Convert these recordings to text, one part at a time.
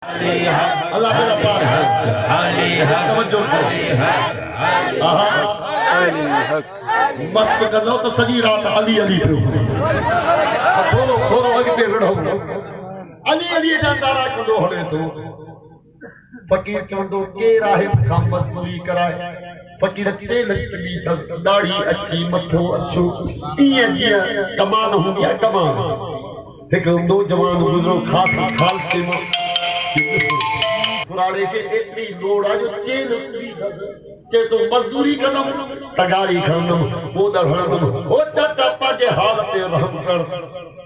अल्लाह मेरा पार है तवज्जो मस्त करो तो सॼी रात अली अली पियो थोरो थोरो अॻिते विढ़ो अली अली जा नारा कंदो हले थो फ़कीर चवंदो केरु आहे मूंखां मज़दूरी कराए फ़कीर तेल चुली अथसि दाढ़ी अछी मथो अछो ईअं जीअं कमान हूंदी आहे कमान हिकु नौजवान गुज़रो खालसे मां पुराणे खे एतिरी लोड़ आहे जो चेल चुली अथसि चए थो मज़दूरी कंदुमि तगारी खणंदुमि ॿोॾर हणंदुमि ओ चाचा पंहिंजे हाल ते रहम कर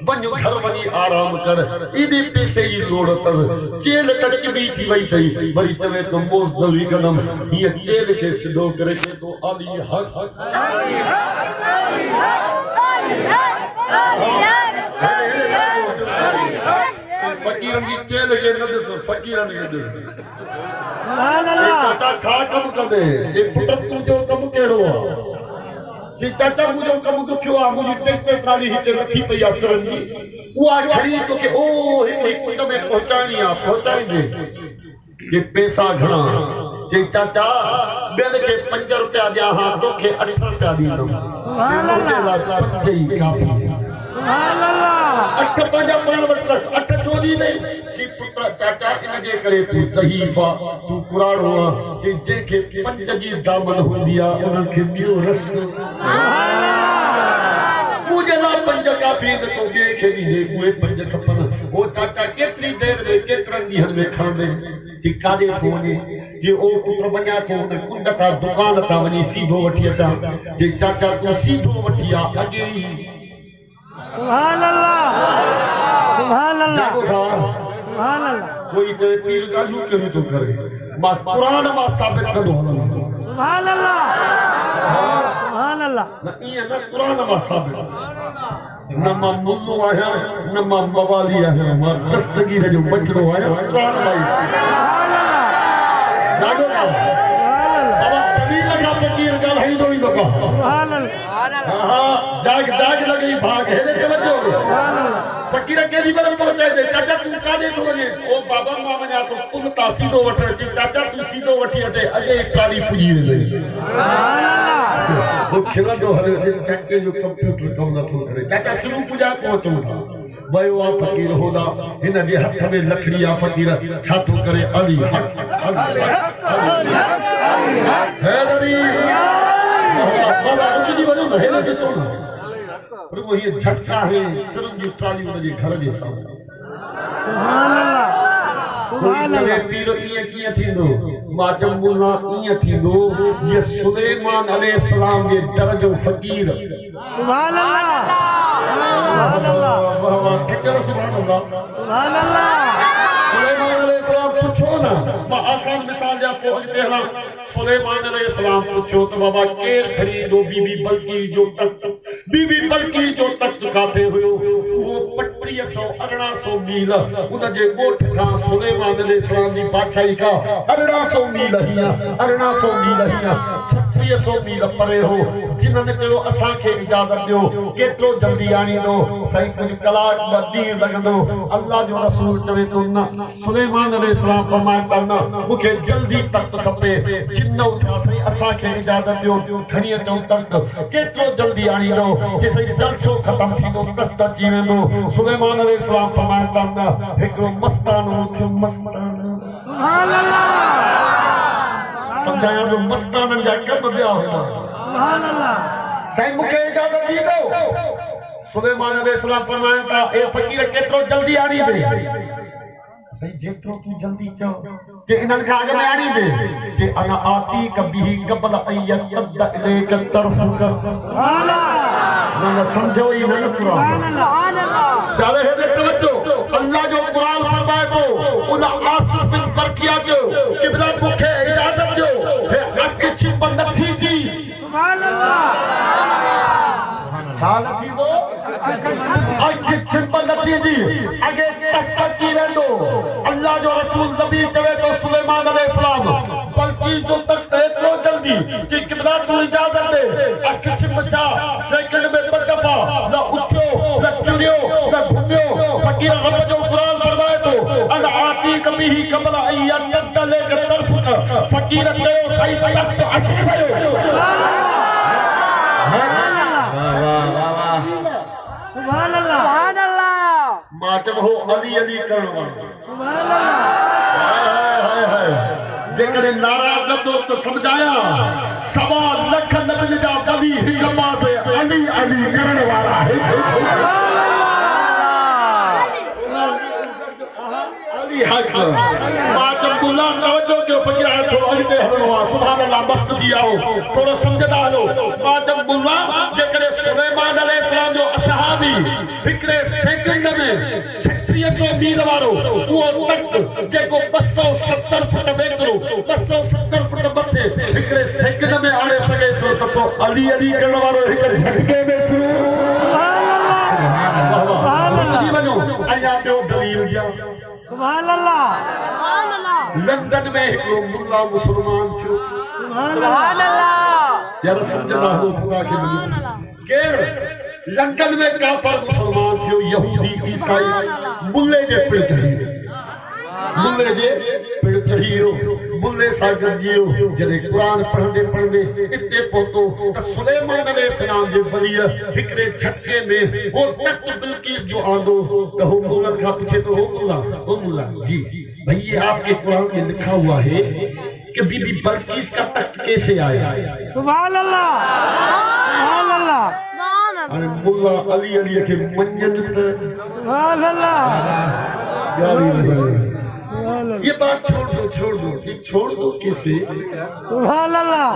वञ घर वञी आराम कर एॾे पैसे जी लोड़ अथसि चेल कच बि थी वई अथई वरी चवे थो मज़दूरी कंदुमि हीअं चेल खे सिधो करे चए थो अली हक़ फ़कीरनि जी चेल खे न ॾिसो फ़कीरनि खे ॾिसो चाचा छा कमु कंदे जे पुट तुंहिंजो कमु कहिड़ो आहे जे चाचा मुंहिंजो कमु दुखियो आहे मुंहिंजी ट्रैक्टर ट्राली हिते रखी पई आहे सिरनि जी उहा खणी तोखे ओ हिकु कुंड में पहुचाइणी आहे पहुचाईंदे जे पैसा घणा जे चाचा ॿियनि खे 5 रुपया ॾियां हा तोखे 8 रुपया ॾींदुमि अठ पंहिंजा पाण वटि रख 8 छो ॾींदे पुट चाचा इन जे करे तूं ज़हीफ़ आहे तूं पुराणो आहे जंहिंखे 5 जी दामन हूंदी आहे उन्हनि खे ॿियो रस्तो मुंहिंजे लाइ 5 काफ़ी न को ॿिए खे ॾींदे उहे 5 खपनि ओ चाचा केतिरी देरि में केतिरनि ॾींहंनि में खणंदे जे काॾे थो वञे जे ओ पुट वञा थो त कुंड खां दुकान तां वञी सीधो वठी अचां जे चाचा तूं सीधो वठी आ अॻे ई सुभान अल्लाह सुभान अल्लाह सुभान अल्लाह कोई चए पीर ॻाल्हियूं कहिड़ियूं थो करे मां क़ुरान मां साबित कंदो सुभान अल्लाह सुभान अल्लाह न ईअं न क़ुरान मां साबित न मां मुल्लो आहियां न मां मवाली आहियां मां दस्तगीर जो बचड़ो आहियां क़ुरान मां सुभान अल्लाह ॾाढो बाबा तबील खां फ़कीर ॻाल्हाईंदो ई बाबा सुभान अल्लाह हा जाग जाग लॻी भाग हेॾे तवज्जो फ़कीर केॾी महिल पहुचाए दे चाचा तूं काॾे थो वञे ओ बाबा मां वञा थो पुल तां सीधो वठण अचे चाचा तूं सीधो वठी अचे अॻे ई ट्राली पुॼी वेंदई वो खिलंदो हले चाचे जो कंप्यूटर कमु नथो करे चाचा शुरू पूजा पहुचूं था वयो आहे फ़कीर होॾा हिन जे हथ में लकड़ी आहे फ़कीर छा थो करे अली हैदरी बाबा उथजी वञो न हेॾे ॾिसो न रुगो ये झटका है सिरन जी ट्राली उन जे घर जे साम्हूं सुभान अल्लाह सुभान अल्लाह पीर ईअं कीअं थींदो मां चयो मुल्ला ईअं थींदो जीअं सुलेमान अलैहिस्सलाम जे दर जो फ़कीर सुभान अल्लाह सुभान अल्लाह वाह वाह किथे सुभान अल्लाह सुभान अल्लाह सुलेमान अलैहिस्सलाम पुछो न मां आसान मिसाल जा पोइ अॻिते हलां सुलेमान अलैहिस्सलाम पुछो त बाबा केरु खरीदो बीबी बल्की जो तख्त बीबी बल्की जो तख्त काथे हुयो वो 1800 मील उन जे ॻोठ खां सुलेमान अलैहिस्सलाम जी बादशाही खां 1800 मील हीअं 3600 मील परे हो जिन्हनि चयो असांखे इजाज़त ॾियो केतिरो जल्दी आणींदो साईं कुझु कलाक ॿ ॾींहं लॻंदो अल्लाह जो रसूल चवे थो न सुलेमान अलैहिस्सलाम फरमाइनि था न मूंखे जल्दी तख्त खपे जिन उथिया साईं असांखे इजाज़त ॾियो खणी अचूं तख्त केतिरो जल्दी आणींदो कि साईं जलसो ख़तम थींदो तख्त अची वेंदो सुलेमान अलैहिस्सलाम फरमाइनि था न हिकिड़ो मस्तानो थियो मस्तानो सुभान अल्लाह समझाया जो मस्ताननि जा कम ॿिया हुया सुभान अल्लाह साईं मूंखे इजाज़त ॾींदो सुलेमान अलैहिस्सलाम फरमाइनि था ए फ़कीर केतिरो जल्दी आणींदे साईं जेतिरो तूं जल्दी चओ जे इन्हनि खां अॻु में आणींदे जे अना आती कभी क़बल अय्यत इलैक तरफ़ुक सुभान अल्लाह न समझो ई न क़ुरान सुभान अल्लाह सारे हेॾे तवज्जो अल्लाह जो क़ुरान फरमाए थो उन आसिफ बिन बरकिया जो क़िबला मूंखे इजाज़त ॾियो हे अखि छिप नथी थी सुभान अल्लाह छा न थींदो अखि छिप नथी थी अॻे तख्त अची वेंदो अल्लाह जो रसूल नबी चवे थो सुलेमान अलैहिस्सलाम बल्कि जो तख्त एतिरो जल्दी कि क़िबला तूं इजाज़त दे अखि छिप छा सेकंड में 2 दफ़ा न उथियो न चुरियो न घुमियो फ़कीर रब जो क़ुरान फरमाए थो अन आती कभी ही कबल आया तदले के तरफ फकीर कयो सही तक तो अच्छी भयो सुभान अल्लाह मातम हो अली अली करणो सुभान अल्लाह जेकर नाराज न तो समझाया सवा लख नबी जा दली ही गमा से अली अली करण वाला है अली हक मातम बुला तवज्जो के फकीर थो अगते हलवा सुभान अल्लाह मस्त दियाओ थोड़ा समझदा हलो मातम बुला जेकर सुलेमान अलैहिस्सलाम जो असहाबी हिकड़े सेकंड में 3600 मील वारो वो तक जेको 270 फुट वेतरो 270 फुट मथे हिकड़े सेकंड में आणे सके तो अली अली करण वारो हिक झटके में शुरू सुभान अल्लाह वञो अया ॿियो दलील ॾियां सुभान अल्लाह लंदन में हिकिड़ो मुल्ला मुसलमान थियो सुभान अल्लाह यार समझदा हो खुदा के मिली केर लंदन में काफर मुसलमान थियो यहूदी ईसाई मुल्ले जे पिड़ चढ़ी मुल्ले जे पिड़ चढ़ी मुल्ले सागर जियो जॾहिं क़ुरान पढ़ंदे इते पहुतो त सुलेमान अलैहिस्सलाम जे वलीअ हिकिड़े झटके में वो तख्त बिल्किस जो आंदो त हो मुल्ला खां पुछे तो हो मुल्ला जी भाई ये आपके कुरान में लिखा हुआ है कि बीबी बल्किस का तख्त कैसे आया सुभान अल्लाह सुभान अल्लाह अरे मुल्ला अली अली के मंजन सुभान अल्लाह गाली ये बात छोड़ दो ये छोड़ दो कैसे सुभान अल्लाह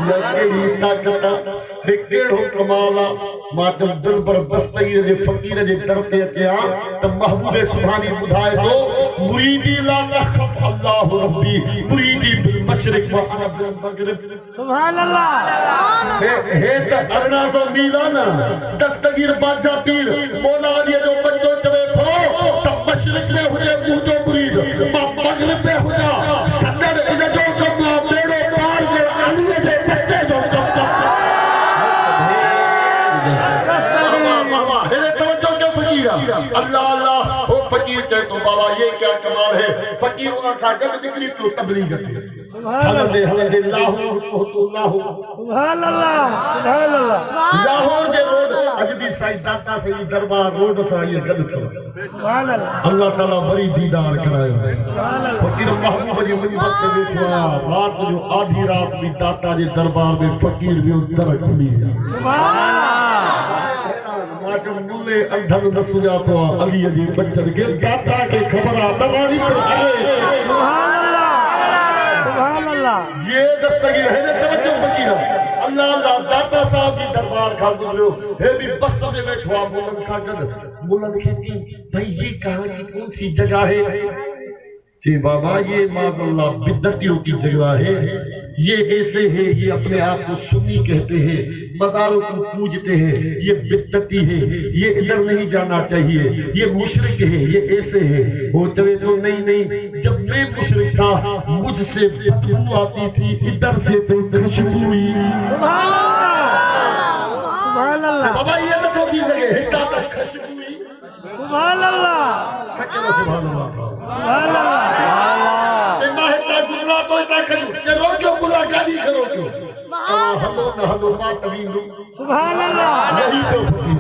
ये ताकत है केड़ो कमाला मातम दिल पर बस्तगीर जे फकीर जे दर ते अचिया त महबूब सुभानी ॿुधाए थो मुरीदी ला तखफ अल्लाह रब्बी मुरीदी बिल मशरिक व अना बिल मगरिब सुभान अल्लाह हे त 1800 मील न दस्तगीर बादशाह पीर मौला अली जो बच्चो चवे थो त मशरिक में हुजे मुंहिंजो मुरीद मगरिब में हुजा सदर इन जो कम बेड़ो पार जे अली जे बच्चे जो कम अल्लाह अल्लाह हो फकीर चए तो बाबा ये क्या कमाल है फकीर उन सा गड निकली तो तबलीग हलंदे लाहौर पहुतो सुभान अल्लाह लाहौर जे रोड अज भी साईं दाता सही दरबार रोड सा ये गड थो सुभान अल्लाह अल्लाह ताला बड़ी दीदार करायो सुभान अल्लाह फकीर महबूब जी मिंबर ते बैठो रात जो आधी रात भी दाता जे दरबार में फकीर भी दर खुली सुभान अल्लाह माजो मुल्ले अंधन न सुजा तो अली जी बच्चन के दाता के खबर आ दवानी पर आए सुभान अल्लाह ये दस्तगीर है तवज्जो फकीर अल्लाह अल्लाह दाता साहब की दरबार खा गुजरो है भी बस में बैठो बोलन साजद बोलन खेती भाई ये कहां की कौन सी जगह है जी बाबा ये माज़अल्लाह बिद्दतियों की जगह है ये ऐसे है ये अपने आप को सुन्नी कहते हैं मज़ारों को पूजते हैं ये बिद्दती है ये इधर नहीं जाना चाहिए ये मुशरिक है ये ऐसे है वो चले तो नहीं जब मैं मुशरिक था मुझसे बदबू आती थी इधर से तो खुशबू हुई सुभान अल्लाह बाबा ये तो की जगह हिता तक खुशबू हुई सुभान अल्लाह सुभान अल्लाह सुभान अल्लाह ते मां हिता गुजरा तो इता खजू ते रोजो बुला गाली करो क्यों हलो न हलो मां तवींदो सुभान अल्लाह यही तो फकीर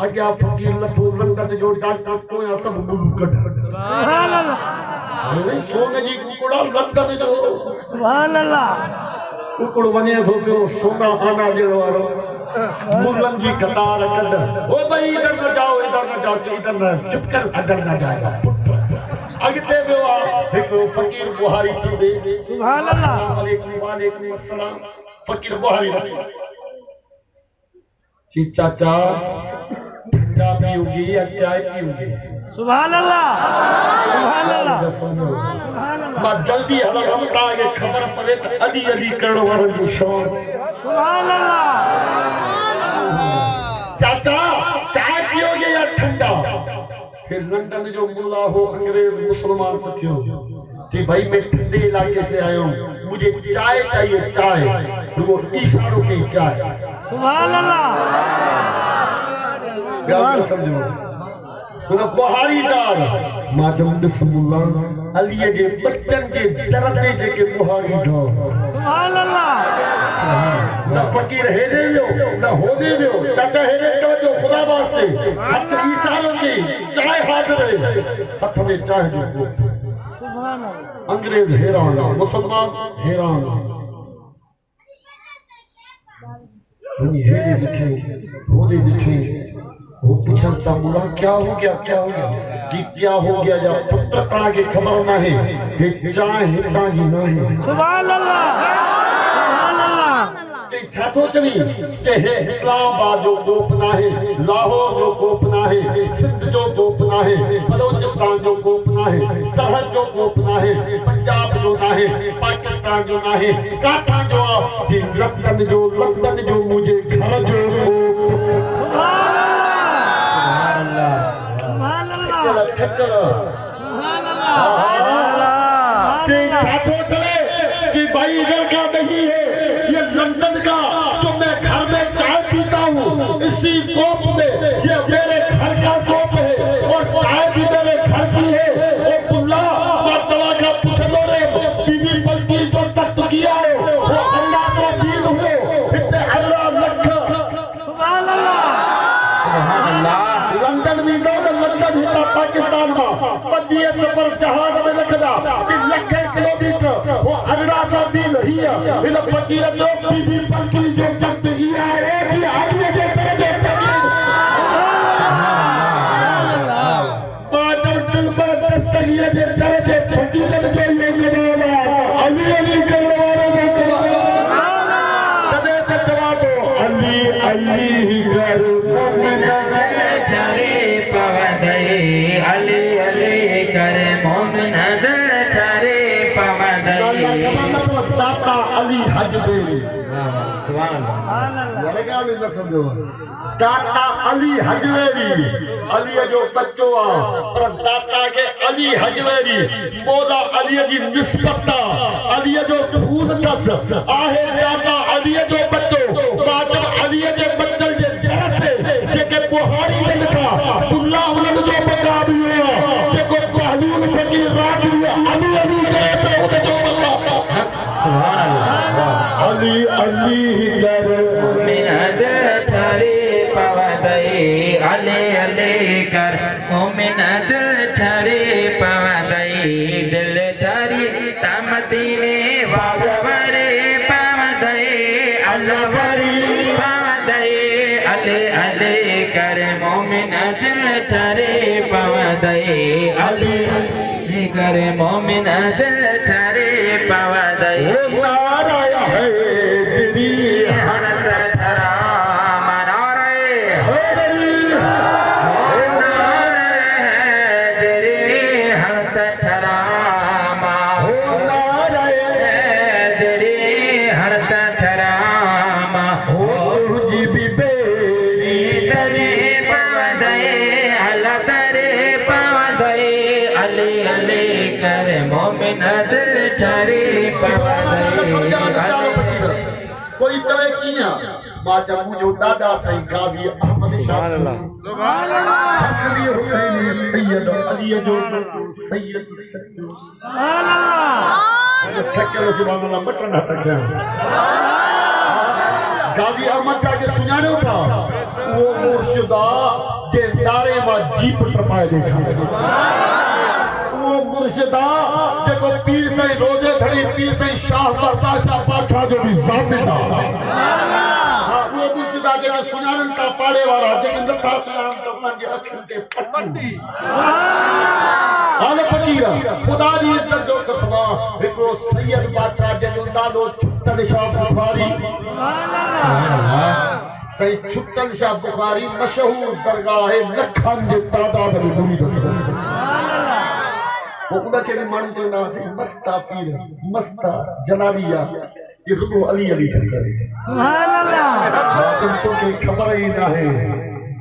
अग्या फकीर लथो लंदन जो डॉक्टर तो या सब मुंह कट सुभान अल्लाह अरे सोने जी कुकड़ा लंदन जो सुभान अल्लाह कुकड़ वने थो पियो सोना आना जेड़ो वारो मुल्लन जी कतार कद ओ भाई इधर न जाओ इधर न चुप कर अदर न जाएगा अगते वियो हिकड़ो फकीर बुहारी थी दे सुभान अल्लाह वालेकुम अस्सलाम फकीर बुहारी जी चाचा ठंडा पियोगी या चाय पियोगी सुभान अल्लाह सुभान अल्लाह सुभान अल्लाह मां जल्दी हलो हमका के खबर पड़े अली अली करण वारन जो शौक सुभान अल्लाह चाचा चाय पियोगे या ठंडा फिर लंदन जो मुल्ला हो अंग्रेज मुसलमान से थियो जी भाई मैं ठंडे इलाके से आया हूँ मुझे चाय चाहिए चाय वो इशारों की चाय सुभान अल्लाह समझो बुहारी दार मां जब बिस्मिल्लाह अलीअ जे बच्चन जे दरदे जेके बुहारी ढो सुभान अल्लाह न फकीर हेरे वियो न होदे वियो चाचा हेरे तवजो खुदा वास्ते हथ इशारो की चाय हाज़िर है हथ में चाय जो सुभान अल्लाह अंग्रेज हैरान मुसलमान हैरान वही हेरे दिखे होदे दिखे वो पूछता मुला क्या हो गया जी क्या हो गया या पुत्र ताके खबर ना है ये चाय हिता ही नहीं सुभान अल्लाह सुभान अल्लाह जे छातो चवी जे हे इस्लामाबाद जो गोप ना है लाहौर जो गोप ना है सिंध जो गोप ना है बलोचिस्तान जो गोप ना है सरहद जो गोप ना है पंजाब जो ना है पाकिस्तान जो ना है काठा जो जी लंदन जो मुझे घर जो सुभान अल्लाह चलो सुभान अल्लाह जे छातो चले कि भाई इधर का नहीं है ये लंदन का जो मैं घर में चाय पीता हूँ इसी कोप में ये मेरे घर का कोप है और चाय भी मेरे घर की है और बुल्ला दवा का पूछ लो रे बीबी बल्कि जो तख्त किया है वो अल्लाह को दीन हो इतने अल्लाह लख सुभान अल्लाह लंदन में दो लंदन हिता पाकिस्तान का बदिए सफर जहाज में लखदा कि लखे किलोमीटर वो अल्लाह सा दीन ही है इन फकीर जो बीबी बल्कि जो तख्त किया है कि आदमी के तरह बादल दिल पर दस्तगिए दे दरजे फकीर के लिए अली अली करने वाले तबे ते जवाब अली अली कर चरे पवदई अली अली करे मोमिन चरे पवदई दाता अली हज देवी सुभान अल्लाह वरगा में न समझो दाता अली हजवेरी अली जो बच्चो आ पर दाता के अली हजवेरी मौला अली जी निस्बत अली जो खून दस आहे दाता अली जो बच्चो मातम अली जे बच्चन जे दरते जेके बुहारी में लिखा बुल्ला उन जो बता भी हुआ जेको कहलून फकीर राज अली अली करे पे उन जो बता सुभान अल्लाह अली अली कर मोमिन चरे पवदई अली अली कर मोमिन चरे पवदई दिल चरी तमदीने वागवरे पवदई अलवरी पवदई अली अली कर मोमिन चरे पवदई अली अली कर मोमिन चरे पवदई नाराया है तेरी हनत धरा मनारे हनत धरा हनत धरा जी भी बेरी दरे पवदई अल दरे पवदई अली अली कर मोमिन चरे पवदई कोई तवे किया बाजा मुझो दादा सही गावी अहमद शाह सुभान अल्लाह हसनी हुसैनी सैयद अली जो सैयद सच्चो सुभान अल्लाह ठक्के सुभान अल्लाह बटन हट गया गावी अहमद शाह के सुनानो था वो मुर्शिदा जे दारे मा जीप टपाए देखा वो मुर्शिदा जेको पीर से रोजे धड़ी पीर से शाह बर्दाशा बादशाह जो भी जाते ना हां वो मुर्शिदा के सुनारन का पाड़े वाला जेके नथा सुनारन तो उनन जे अखिन ते पट्टी हाल फकीर खुदा दी इज्जत जो कसमा हिकड़ो सैयद बादशाह जो नालो छुट्टन शाह बुखारी सुभान अल्लाह सही छुट्टन शाह बुखारी मशहूर दरगाह है लखन जे तादाद में मुरीद सुभान अल्लाह वो उनके भी माण्हू चवंदा हुआसीं मस्ता पीर मस्ता जलालिया ये रुगो अली अली करे सुभान अल्लाह तुमको खबर ही ना है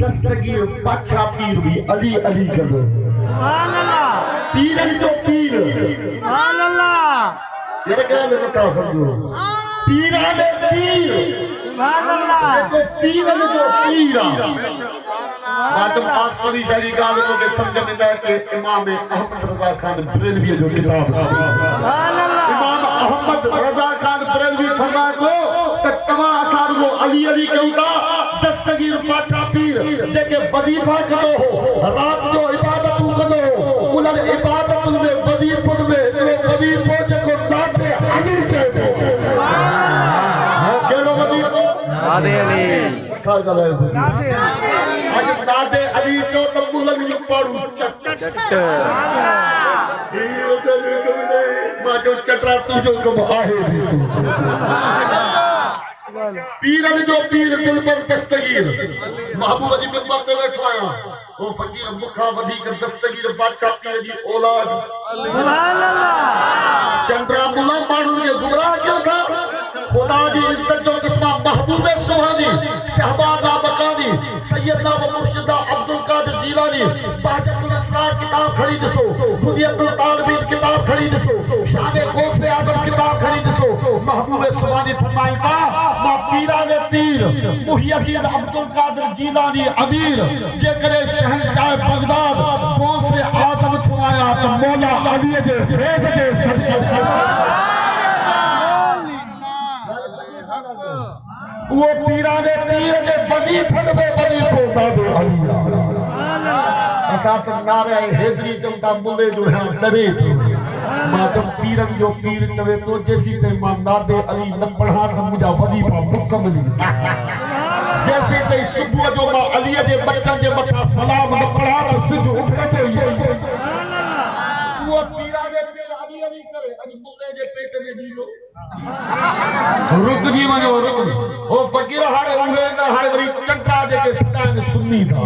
दस्तगीर बादशाह पीर भी अली अली करे सुभान अल्लाह पीरन जो पीर सुभान अल्लाह ये क्या बता समझो पीरा ने पीर सुभान अल्लाह देखो पीरन जो पीरा मातम आसमानी शायरी गाल को के समझ में ना के इमाम अहमद रजा खान बरेलवी जो किताब सुभान अल्लाह इमाम अहमद रजा खान बरेलवी फरमा को त तमा असार वो अली अली कहता दस्तगीर पाचा पीर जेके वजीफा कदो हो रात जो इबादत कदो हो उन इबादत में वजीफा में जो वजीफो जेको दाते अली चए केड़ो वजीफो नादे अली खा गले नादे आज दादे अली जो त मुलन जो पाड़ू चट ये से कविने मा जो चटरा तू जो कम आहे पीरन जो पीर दिल पर दस्तगीर महबूब जी मिंबर ते बैठो आया ओ फकीर मुखा वधी कर दस्तगीर बादशाह पीर जी औलाद सुभान अल्लाह चंद्रा मुला मानू के गुमराह क्यों था खुदा जी इज्जत जो किस्मा महबूब सुहानी शहबाज बकानी सैयदना व मुर्शिदा अब्दुल कादिर जीलानी बहजतुल असरार किताब खड़ी दसो दुनियातुल तालबीन किताब खड़ी दसो शान गौसे आजम किताब खड़ी दसो महबूब सुहानी फरमाइता मा पीरा ने पीर मुहियद्दीन अब्दुल कादिर जीलानी अमीर जे करे शहंशाह बगदाद गौसे आजम थवाया तो मौला अली जे फेद जे सदके वो पीरा ने पीर ने बनी फन में बनी को दादे अली असा तो नारे हैदरी चमता मुले जो है डरे थे मातम पीरन जो पीर चवे तो जैसी ते मां दादे अली न पढ़ा तो मुझा वजीफा मुकम्मल जैसे ते सुबह जो मां अली जे बच्चन जे मथा सलाम न पढ़ा तो सिज उठते ही वो पीरा ने पीर अली अली करे अज मुले जे पेट में दीलो रुक जी वञो रुक ओ फकीर हाणे उहे न हाणे वरी चंटा जेके सदान सुन्नी था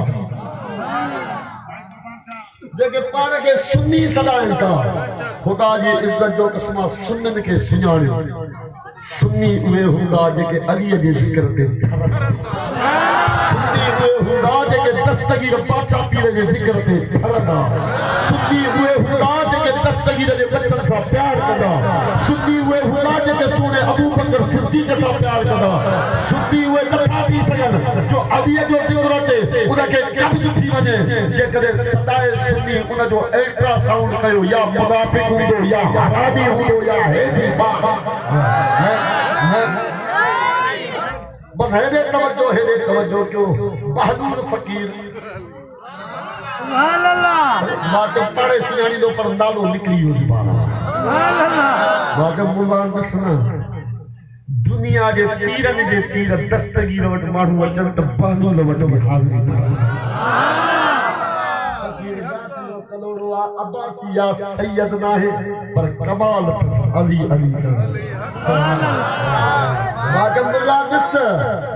जेके पाण खे सुन्नी सदान था खुदा जी इज्जत जो क़स्म सुन्नन खे सुञाणियो सुन्नी उहे हूंदा जेके अलीअ जे ज़िक्र ते सुन्नी उहे हूंदा जेके दस्तगीर बादशाह पीर जे ज़िक्र ते ठरंदा सुन्नी उहे हूंदा जेके दस्तगीर जे बचन सां प्यार कंदा सुन्नी उहे हूंदा जेके सोने अबू बकर सिद्दीक़ सां प्यार कंदा सुन्नी उहे नथा थी सघनि जो अलीअ जो ज़िक्र ते उनखे कब्ज़ थी वञे जेकॾहिं सदाए सुन्नी उनजो अल्ट्रासाउंड कयो या मुनाफ़िक़ हूंदो या हरामी हूंदो या हेदी बस हेदे तवज्जो क्यों बहादुर फकीर सुभान अल्लाह मां पढ़े सुञाणी लो पर नालो निकरी वियो ज़बान सुभान अल्लाह मां मुल्ला दसना दुनिया जे पीरन जे पीर दस्तगीर वट माण्हू अचनि त बहादुर वट बि हाज़िरी फकीर कलोड़ो अब्बासी या सैयद नाहे पर कमाल अली अली सुभान अल्लाह मुल्ला दस